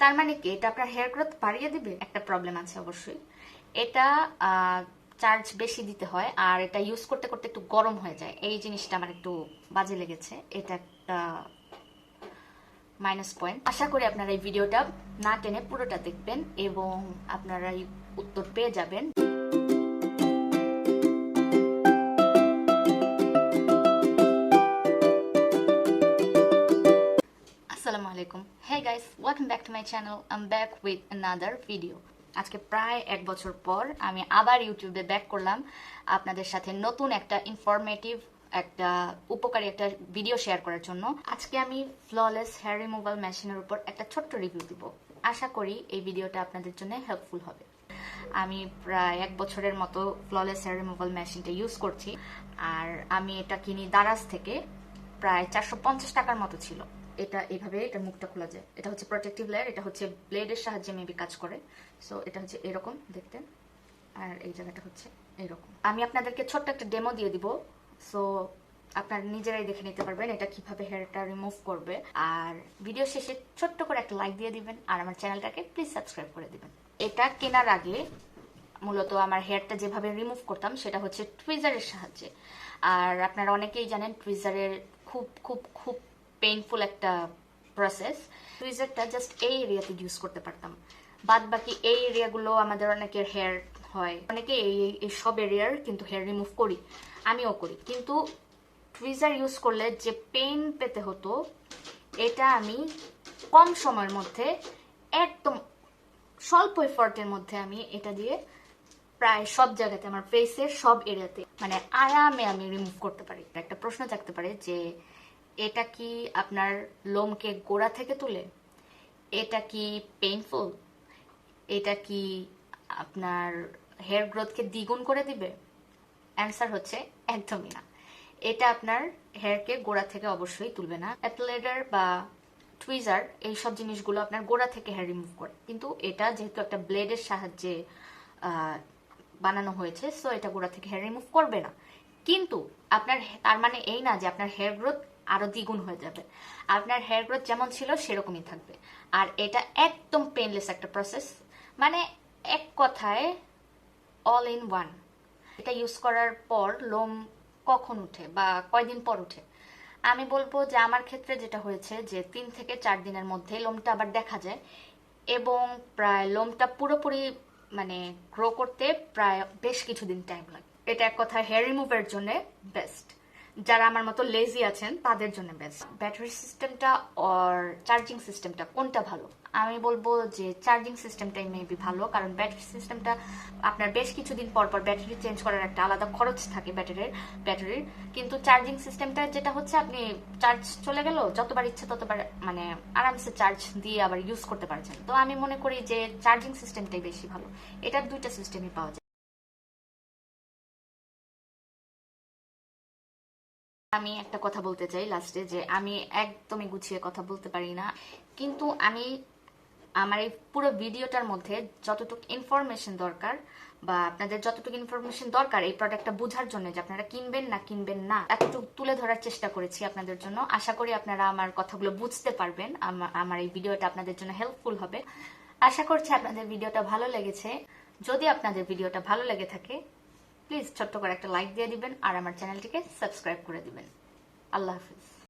তার মানে কি এটা আপনার হেয়ার গ্রোথ বাড়িয়ে দিবে? একটা প্রবলেম আছে অবশ্যই। এটা চার্জ বেশি দিতে হয়, আর এটা ইউজ করতে করতে একটু গরম হয়ে যায়। এই জিনিসটা আমার একটু বাজে লেগেছে, এটা একটা মাইনাস পয়েন্ট। আশা করি আপনারা এই ভিডিওটা না টেনে পুরোটা দেখবেন এবং আপনারা উত্তর পেয়ে যাবেন। আসসালামু আলাইকুম। Hey guys, welcome back to my channel. I'm back with another video. আজকে প্রায় 1 বছর পর আমি আবার ইউটিউবে ব্যাক করলাম আপনাদের সাথে নতুন একটা ইনফরমেটিভ, একটা উপকারী একটা ভিডিও শেয়ার করার জন্য। আজকে আমি ফ্ললেস হেয়ার রিমুভাল মেশিনের উপর একটা ছোট্ট রিভিউ দিব। আশা করি এই ভিডিওটা আপনাদের জন্য হেল্পফুল হবে। আমি প্রায় 1 বছরের মতো ফ্ললেস হেয়ার রিমুভাল মেশিনটা ইউজ করছি, আর আমি এটা কিনি দারাজ থেকে। প্রায় 450 টাকার মতো ছিল। এটা এইভাবে, এটা মুখটা খোলা যায়। এটা হচ্ছে প্রোটেক্টিভ লেয়ার, এটা হচ্ছে ব্লেডের সাহায্যে মেবি কাজ করে। সো এটা হচ্ছে এরকম দেখতে, আর এই জায়গাটা হচ্ছে এরকম। আমি আপনাদেরকে ছোট্ট একটা ডেমো দিয়ে দিব, সো আপনারা নিজেরাই দেখে নিতে পারবেন এটা কিভাবে হেয়ারটা রিমুভ করবে। আর ভিডিও শেষে ছোট্ট করে একটা লাইক দিয়ে দিবেন, আর আমার চ্যানেলটাকে প্লিজ সাবস্ক্রাইব করে দিবেন। এটা কেনার আগে মূলত আমার হেয়ারটা যেভাবে রিমুভ করতাম সেটা হচ্ছে টুইজারের সাহায্যে। আর আপনারা অনেকেই জানেন টুইজারের খুব খুব খুব পেইনফুল একটা প্রসেস। টুইজারটা জাস্ট এই এরিয়াতে ইউজ করতে পারতাম, বাদ বাকি এই এরিয়াগুলো আমাদের অনেকের হেয়ার হয়, অনেকে এই সব এরিয়ার কিন্তু হেয়ার রিমুভ করি, আমিও করি। কিন্তু টুইজার ইউজ করলে যে পেইন পেতে হতো, এটা আমি কম সময়ের মধ্যে, একদম স্বল্প এফর্টের মধ্যে আমি এটা দিয়ে প্রায় সব জায়গাতে, আমার ফেসের সব এরিয়াতে মানে আরামে আমি রিমুভ করতে পারি। একটা প্রশ্ন থাকতে পারে যে এটা কি আপনার লোমকে গোড়া থেকে তুলে? এটা কি পেইনফুল? এটা কি আপনার হেয়ার গ্রোথকে দ্বিগুণ করে দিবে? অ্যান্সার হচ্ছে একদমই না। এটা আপনার হেয়ারকে গোড়া থেকে অবশ্যই তুলবে না। অ্যাপ্লেডার বা টুইজার এইসব জিনিসগুলো আপনার গোড়া থেকে হেয়ার রিমুভ করে, কিন্তু এটা যেহেতু একটা ব্লেডের সাহায্যে বানানো হয়েছে, সো এটা গোড়া থেকে হেয়ার রিমুভ করবে না। কিন্তু আপনার তার মানে এই না যে আপনার হেয়ার গ্রোথ আরো দ্বিগুণ হয়ে যাবে। আপনার হেয়ার গ্রোথ যেমন ছিল সেরকমই থাকবে। আর এটা একদম পেইনলেস একটা প্রসেস, মানে এক কথায় অল ইন ওয়ান। এটা ইউজ করার পর লোম কখন উঠে বা কয়দিন পর উঠে? আমি বলবো যে আমার ক্ষেত্রে যেটা হয়েছে যে 3 থেকে 4 দিনের মধ্যে লোমটা আবার দেখা যায়, এবং প্রায় লোমটা পুরোপুরি মানে গ্রো করতে প্রায় বেশ কিছুদিন টাইম লাগে। এটা এক কথায় হেয়ার রিমুভের জন্য বেস্ট। যারা আমার মতো লেজি আছেন তাদের জন্য বেস্ট। ব্যাটারি সিস্টেমটা আর চার্জিং সিস্টেমটা কোনটা ভালো? আমি বলবো যে চার্জিং সিস্টেমটাই মেবি ভালো, কারণ ব্যাটারি সিস্টেমটা আপনার বেশ কিছুদিন পর পর ব্যাটারি চেঞ্জ করার একটা আলাদা খরচ থাকে ব্যাটারির। কিন্তু চার্জিং সিস্টেমটা যেটা হচ্ছে আপনি চার্জ চলে গেল, যতবার ইচ্ছে ততবার মানে আরামসে চার্জ দিয়ে আবার ইউজ করতে পারছেন। তো আমি মনে করি যে চার্জিং সিস্টেমটাই বেশি ভালো। এটার 2টা সিস্টেমই পাওয়া যায়। আমি একটা কথা বলতে চাই লাস্টে, যে আমি একদমই গুছিয়ে কথা বলতে পারি না, কিন্তু আমি আমার এই পুরো ভিডিওটার মধ্যে যতটুকু ইনফরমেশন দরকার, বা আপনাদের যতটুকু ইনফরমেশন দরকার এই প্রোডাক্টটা বোঝার জন্য যে আপনারা কিনবেন না কিনবেন না, এতটুকু তুলে ধরার চেষ্টা করেছি আপনাদের জন্য। আশা করি আপনারা আমার কথাগুলো বুঝতে পারবেন, আমার এই ভিডিওটা আপনাদের জন্য হেল্পফুল হবে। আশা করছি আপনাদের ভিডিওটা ভালো লেগেছে। যদি আপনাদের ভিডিওটা ভালো লেগে থাকে, প্লিজ ছোট্ট করে একটা লাইক দিয়ে দিবেন, আর আমার চ্যানেলটিকে সাবস্ক্রাইব করে দিবেন। আল্লাহ হাফিজ।